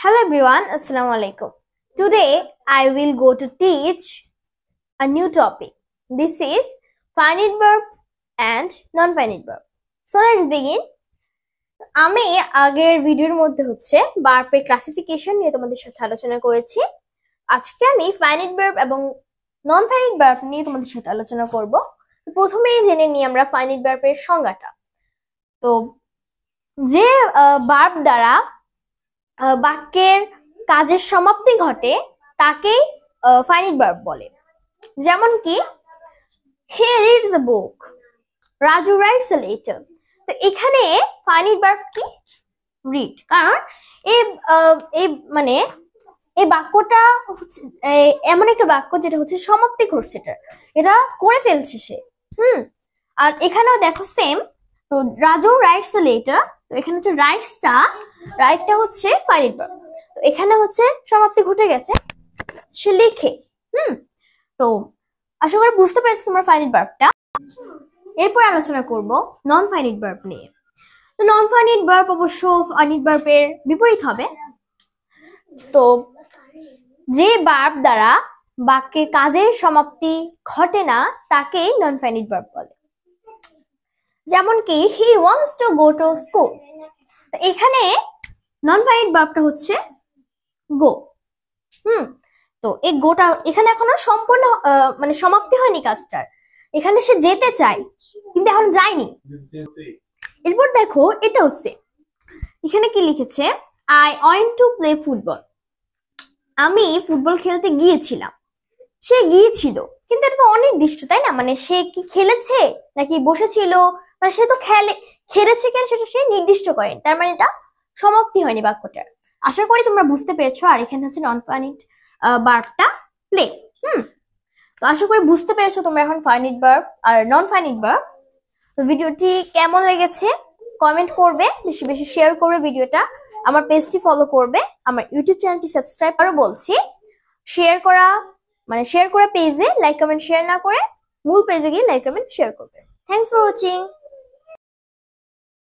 Hello everyone, Assalamu alaikum. Today I will go to teach a new topic. This is finite verb and non-finite verb. So let's begin. আমি আগের ভিডিওর মধ্যে ভার্বের classification নিয়ে তোমাদের সাথে আলোচনা করেছি। আজকে আমি ফাইনাইট ভার্ব এবং নন ফাইনাইট ভার্ব নিয়ে তোমাদের সাথে আলোচনা করব। প্রথমেই জেনে নিই আমরা ফাইনাইট ভার্বের সংজ্ঞাটা। তো যে ভার্ব দ্বারা বাক্যের কাজের সমাপ্তি ঘটে তাকেই ফাইনাইট ভার্ব বলে। যেমন কি he reads a book, Raju writes a letter. তো এখানে ফাইনাইট ভার্ব কি রিড, কারণ এই বাক্যটা হচ্ছে এমন একটা বাক্য যেটা হচ্ছে সমাপ্তি ঘটছে, এটা করে ফেলছে সে। আর এখানেও দেখো সেম। তো রাজু রাইটস আ লেটার, তো এখানে হচ্ছে রাইটটা হচ্ছে ফাইনাইট ভার্ব। তো এখানে হচ্ছে সমাপ্তি ঘটে গেছে, সে লিখে। তো আশা করি বুঝতে পেরেছো তোমার ফাইনাইট ভার্বটা। এরপর আলোচনা করব নন ফাইনাইট ভার্ব নিয়ে। তো নন ফাইনাইট ভার্ব অবশ্য ফাইনাইট ভার্বের বিপরীত হবে। তো যে ভার্ব দ্বারা বাক্যের কাজের সমাপ্তি ঘটে না তাকেই নন ফাইনাইট ভার্ব বলে। যেমন কি he wants to go to school. তো এখানে নন ফাইনাইট ভার্বটা হচ্ছে গো। তো এই গোটা এখানে এখনো সম্পূর্ণ সমাপ্তি হয়নি কাজটার। এখানে সে যেতে চায় কিন্তু এখন যায়নি। এরপর দেখো এটা হচ্ছে, এখানে কি লিখেছে, I went to play football. আমি ফুটবল খেলতে গিয়েছিলাম। সে গিয়েছিল, কিন্তু এটা তো অনির্দিষ্ট, তাই না? সে কি খেলেছে নাকি বসেছিল, সে তো খেলেছে কেন সেটা সে নির্দিষ্ট করেনি। তার মানে এটা সমাপ্তি হয়নি বাক্যটার। আশা করি তোমরা বুঝতে পেরেছো। আর এখানে হচ্ছে নন ফাইনাইট ভার্বটা প্লে। তো আশা করি বুঝতে পেরেছো তোমরা এখন ফাইনাইট ভার্ব আর নন ফাইনাইট ভার্ব। তো ভিডিওটি কেমন লেগেছে কমেন্ট করবে, বেশি বেশি শেয়ার করবে ভিডিওটা, আমার পেজটি ফলো করবে, আমার ইউটিউব চ্যানেলটি সাবস্ক্রাইব করো। বলছি শেয়ার করে পেজে লাইক কমেন্ট শেয়ার না করে মূল পেজে গিয়ে লাইক কমেন্ট শেয়ার করবে। Thanks for watching.